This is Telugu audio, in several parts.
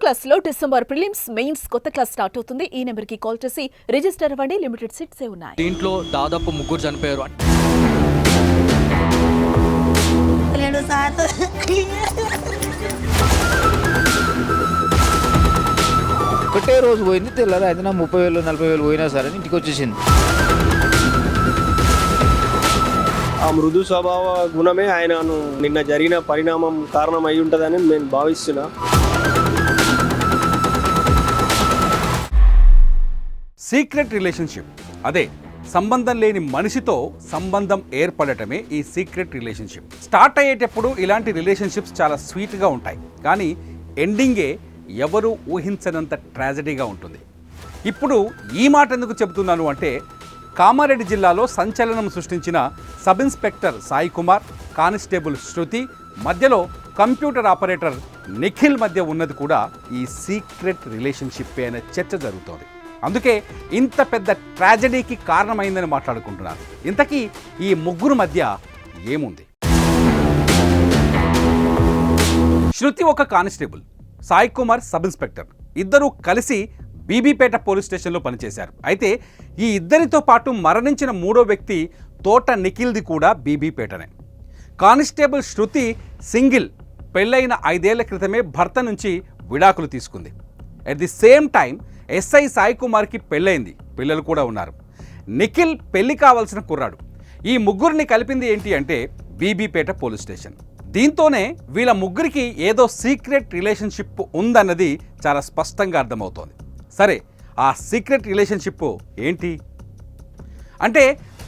క్లాస్లో డిసెంబర్ ప్రిలిమ్స్ మెయిన్స్ కొత్త క్లాస్ స్టార్ట్ అవుతుంది. ఈ నెంబర్ కి కాల్ చేసి రిజిస్టర్ అవ్వండి. లిమిటెడ్ సీట్సే ఉన్నాయి. దీంట్లో దాదాపు 3 చనిపోయారు. ఒకటే రోజు పోయింది, తెల్లారి అయితే 30,000 40,000 పోయినా సరే ఇంటికి వచ్చేసింది. ఆ మృదు స్వభావ గుణమే ఆయనను నిన్న జరిగిన పరిణామం కారణం అయి ఉంటుందని నేను భావిస్తున్నా. సీక్రెట్ రిలేషన్షిప్, అదే సంబంధం లేని మనిషితో సంబంధం ఏర్పడటమే ఈ సీక్రెట్ రిలేషన్షిప్. స్టార్ట్ అయ్యేటప్పుడు ఇలాంటి రిలేషన్షిప్స్ చాలా స్వీట్గా ఉంటాయి, కానీ ఎండింగే ఎవరు ఊహించనంత ట్రాజడీగా ఉంటుంది. ఇప్పుడు ఈ మాట ఎందుకు చెబుతున్నాను అంటే, కామారెడ్డి జిల్లాలో సంచలనం సృష్టించిన sub inspector Sai Kumar, constable Shruti మధ్యలో కంప్యూటర్ ఆపరేటర్ నిఖిల్ మధ్య ఉన్నది కూడా ఈ సీక్రెట్ రిలేషన్షిప్ అనే చర్చ జరుగుతోంది. అందుకే ఇంత పెద్ద ట్రాజడీకి కారణమైందని మాట్లాడుకుంటున్నారు. ఇంతకీ ఈ ముగ్గురు మధ్య ఏముంది? శృతి ఒక constable, Sai Kumar sub inspector. ఇద్దరూ కలిసి బీబీపేట పోలీస్ స్టేషన్లో పనిచేశారు. అయితే ఈ ఇద్దరితో పాటు మరణించిన మూడో వ్యక్తి తోట నిఖిల్ది కూడా బీబీపేటనే. కానిస్టేబుల్ శృతి సింగిల్, పెళ్ళైన 5 ఏళ్ల క్రితమే భర్త నుంచి విడాకులు తీసుకుంది. At the same time SI Sai కుమార్కి పెళ్ళైంది, పిల్లలు కూడా ఉన్నారు. నిఖిల్ పెళ్లి కావాల్సిన కుర్రాడు. ఈ ముగ్గురిని కలిపింది ఏంటి అంటే బీబీపేట పోలీస్ స్టేషన్. దీంతోనే వీళ్ళ ముగ్గురికి ఏదో సీక్రెట్ రిలేషన్షిప్ ఉందన్నది చాలా స్పష్టంగా అర్థమవుతోంది. సరే, ఆ సీక్రెట్ రిలేషన్షిప్ ఏంటి అంటే,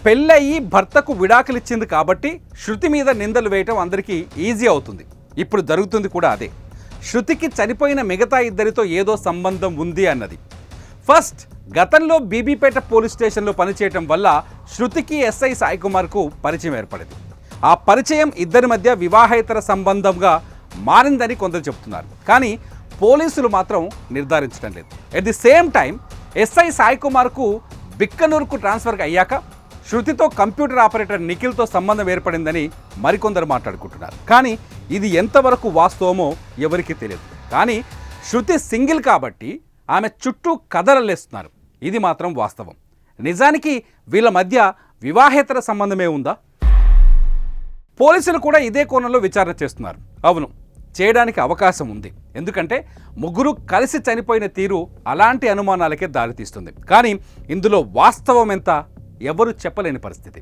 పెళ్ళయి భర్తకు విడాకులు ఇచ్చింది కాబట్టి శృతి మీద నిందలు వేయటం అందరికీ ఈజీ అవుతుంది. ఇప్పుడు జరుగుతుంది కూడా అదే. శృతికి చనిపోయిన మిగతా ఇద్దరితో ఏదో సంబంధం ఉంది అన్నది. ఫస్ట్, గతంలో బీబీపేట పోలీస్ స్టేషన్లో పనిచేయటం వల్ల శృతికి ఎస్ఐ సాయి కుమార్కు పరిచయం ఏర్పడింది. ఆ పరిచయం ఇద్దరి మధ్య వివాహేతర సంబంధంగా మారిందని కొందరు చెప్తున్నారు, కానీ పోలీసులు మాత్రం నిర్ధారించడం లేదు. At the same time SI Sai కుమార్కు బిక్కనూరుకు ట్రాన్స్ఫర్ అయ్యాక శృతితో కంప్యూటర్ ఆపరేటర్ నిఖిల్తో సంబంధం ఏర్పడిందని మరికొందరు మాట్లాడుకుంటున్నారు. కానీ ఇది ఎంతవరకు వాస్తవమో ఎవరికీ తెలియదు. కానీ శృతి సింగిల్ కాబట్టి ఆమె చుట్టూ కథలల్లేస్తున్నారు. ఇది మాత్రం వాస్తవం. నిజానికి వీళ్ళ మధ్య వివాహేతర సంబంధమే ఉందా? పోలీసులు కూడా ఇదే కోణంలో విచారణ చేస్తున్నారు. అవును, చేయడానికి అవకాశం ఉంది. ఎందుకంటే ముగ్గురు కలిసి చనిపోయిన తీరు అలాంటి అనుమానాలకే దారితీస్తుంది. కానీ ఇందులో వాస్తవం ఎంత ఎవరు చెప్పలేని పరిస్థితి.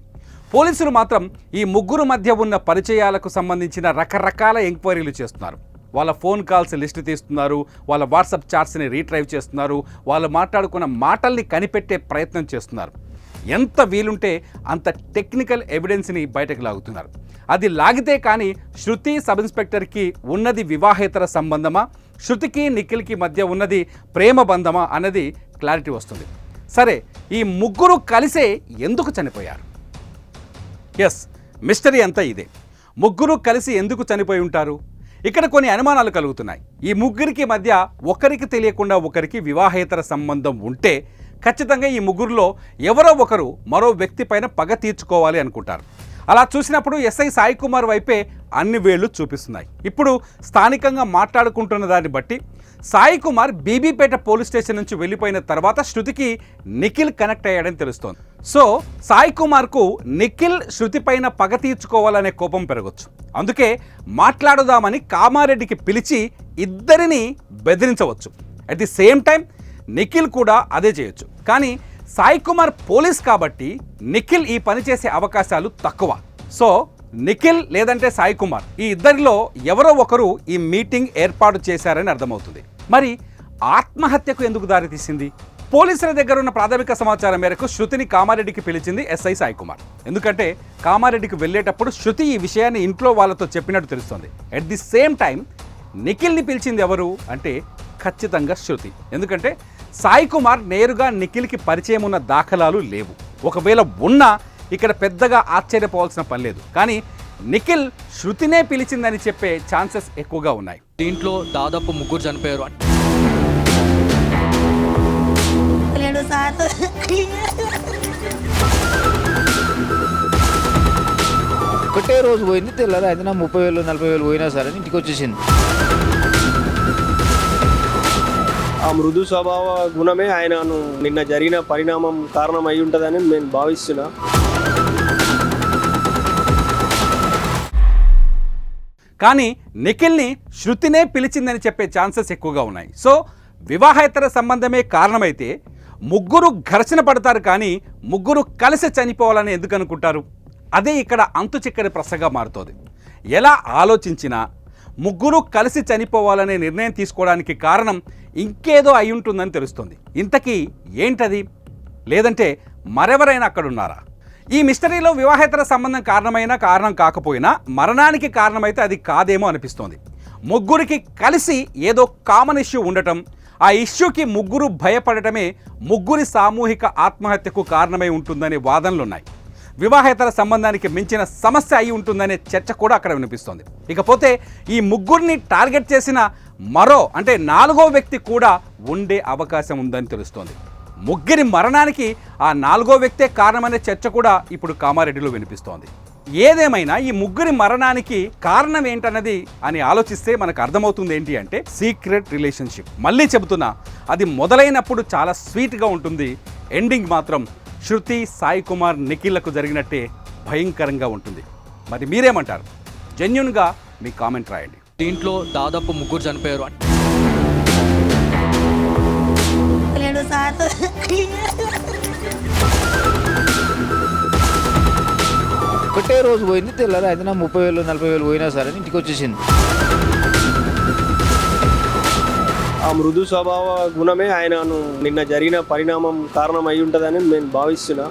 పోలీసులు మాత్రం ఈ ముగ్గురు మధ్య ఉన్న పరిచయాలకు సంబంధించిన రకరకాల ఎంక్వైరీలు చేస్తున్నారు. వాళ్ళ ఫోన్ కాల్స్ లిస్ట్ తీస్తున్నారు, వాళ్ళ వాట్సాప్ చాట్స్ని రీట్రైవ్ చేస్తున్నారు, వాళ్ళు మాట్లాడుకున్న మాటల్ని కనిపెట్టే ప్రయత్నం చేస్తున్నారు. ఎంత వీలుంటే అంత టెక్నికల్ ఎవిడెన్స్ని బయటకు లాగుతున్నారు. అది లాగితే కానీ శృతి సబ్ ఇన్స్పెక్టర్కి ఉన్నది వివాహేతర సంబంధమా, శృతికి నిఖిల్కి మధ్య ఉన్నది ప్రేమ బంధమా అన్నది క్లారిటీ వస్తుంది. సరే, ఈ ముగ్గురు కలిసే ఎందుకు చనిపోయారు? ఎస్, మిస్టరీ అంతా ఇదే. ముగ్గురు కలిసి ఎందుకు చనిపోయి ఉంటారు? ఇక్కడ కొన్ని అనుమానాలు కలుగుతున్నాయి. ఈ ముగ్గురికి మధ్య ఒకరికి తెలియకుండా ఒకరికి వివాహేతర సంబంధం ఉంటే ఖచ్చితంగా ఈ ముగ్గురులో ఎవరో ఒకరు మరో వ్యక్తి పైన పగ తీర్చుకోవాలి అనుకుంటారు. అలా చూసినప్పుడు ఎస్ఐ సాయి కుమార్ వైపే అన్ని వేళ్లు చూపిస్తున్నాయి. ఇప్పుడు స్థానికంగా మాట్లాడుకుంటున్న దాన్ని బట్టి సాయి కుమార్ బీబీపేట పోలీస్ స్టేషన్ నుంచి వెళ్ళిపోయిన తర్వాత శృతికి నిఖిల్ కనెక్ట్ అయ్యాడని తెలుస్తోంది. సో సాయి కుమార్కు నిఖిల్ శృతి పైన పగ తీర్చుకోవాలనే కోపం పెరగచ్చు. అందుకే మాట్లాడుదామని కామారెడ్డికి పిలిచి ఇద్దరిని బెదిరించవచ్చు. At the same time Nikhil కూడా అదే చేయొచ్చు. కానీ సాయి కుమార్ పోలీస్ కాబట్టి నిఖిల్ ఈ పని చేసే అవకాశాలు తక్కువ. సో నిఖిల్ లేదంటే సాయి కుమార్, ఈ ఇద్దరిలో ఎవరో ఒకరు ఈ మీటింగ్ ఏర్పాటు చేశారని అర్థమవుతుంది. మరి ఆత్మహత్యకు ఎందుకు దారితీసింది? పోలీసుల దగ్గర ఉన్న ప్రాథమిక సమాచారం మేరకు శృతిని కామారెడ్డికి పిలిచింది ఎస్ఐ సాయి కుమార్. ఎందుకంటే కామారెడ్డికి వెళ్ళేటప్పుడు శృతి ఈ విషయాన్ని ఇంట్లో వాళ్ళతో చెప్పినట్టు తెలుస్తోంది. అట్ ది సేమ్ టైం నిఖిల్ని పిలిచింది ఎవరు అంటే ఖచ్చితంగా శృతి. ఎందుకంటే సాయి కుమార్ నేరుగా నిఖిల్కి పరిచయం ఉన్న దాఖలాలు లేవు. ఒకవేళ ఉన్నా ఇక్కడ పెద్దగా ఆశ్చర్యపోవాల్సిన పని లేదు. కానీ నిఖిల్ శృతినే పిలిచిందని చెప్పే ఛాన్సెస్ ఎక్కువగా ఉన్నాయి. దీంట్లో దాదాపు 3 చనిపోయారు. ఒకటే రోజు పోయింది, తెల్లారి అయితే 30,000 40,000 పోయినా సరే ఇంటికి వచ్చేసింది. ఆ మృదు స్వభావ గుణమే ఆయనను నిన్న జరిగిన పరిణామం కారణం అయి ఉంటుందని నేను భావిస్తున్నా. కానీ నిఖిల్ని శృతినే పిలిచిందని చెప్పే ఛాన్సెస్ ఎక్కువగా ఉన్నాయి. సో వివాహేతర సంబంధమే కారణమైతే ముగ్గురు ఘర్షణ పడతారు, కానీ ముగ్గురు కలిసి చనిపోవాలని ఎందుకు అనుకుంటారు? అదే ఇక్కడ అంతు చిక్కని ప్రశ్నగా మారుతోంది. ఎలా ఆలోచించినా ముగ్గురు కలిసి చనిపోవాలనే నిర్ణయం తీసుకోవడానికి కారణం ఇంకేదో అయి ఉంటుందని తెలుస్తుంది. ఇంతకీ ఏంటది? లేదంటే మరెవరైనా అక్కడున్నారా? ఈ మిస్టరీలో వివాహేతర సంబంధం కారణమైనా కారణం కాకపోయినా మరణానికి కారణమైతే అది కాదేమో అనిపిస్తోంది. ముగ్గురికి కలిసి ఏదో కామన్ ఇష్యూ ఉండటం, ఆ ఇష్యూకి ముగ్గురు భయపడటమే ముగ్గురి సామూహిక ఆత్మహత్యకు కారణమై ఉంటుందనే వాదనలున్నాయి. వివాహేతర సంబంధానికి మించిన సమస్య అయి ఉంటుందనే చర్చ కూడా అక్కడ వినిపిస్తోంది. ఇకపోతే ఈ ముగ్గురిని టార్గెట్ చేసిన మరో అంటే నాలుగో వ్యక్తి కూడా ఉండే అవకాశం ఉందని తెలుస్తోంది. ముగ్గురి మరణానికి ఆ నాలుగో వ్యక్తే కారణమనే చర్చ కూడా ఇప్పుడు కామారెడ్డిలో వినిపిస్తోంది. ఏదేమైనా ఈ ముగ్గురి మరణానికి కారణం ఏంటన్నది అని ఆలోచిస్తే మనకు అర్థమవుతుంది ఏంటి అంటే సీక్రెట్ రిలేషన్షిప్. మళ్ళీ చెబుతున్నా, అది మొదలైనప్పుడు చాలా స్వీట్గా ఉంటుంది, ఎండింగ్ మాత్రం శృతి, సాయి కుమార్, నిఖిల్లకు జరిగినట్టే భయంకరంగా ఉంటుంది. మరి మీరేమంటారు? జెన్యున్గా మీ కామెంట్ రాయండి. దీంట్లో దాదాపు ముగ్గురు చనిపోయారు అంటే ఒకటే రోజు పోయింది, తెల్లారి అయితే 30,000 40,000 పోయినా సరే ఇంటికి వచ్చేసింది. ఆ మృదు స్వభావ గుణమే ఆయనను నిన్న జరిగిన పరిణామం కారణం అయి ఉంటుందని నేను భావిస్తున్నా.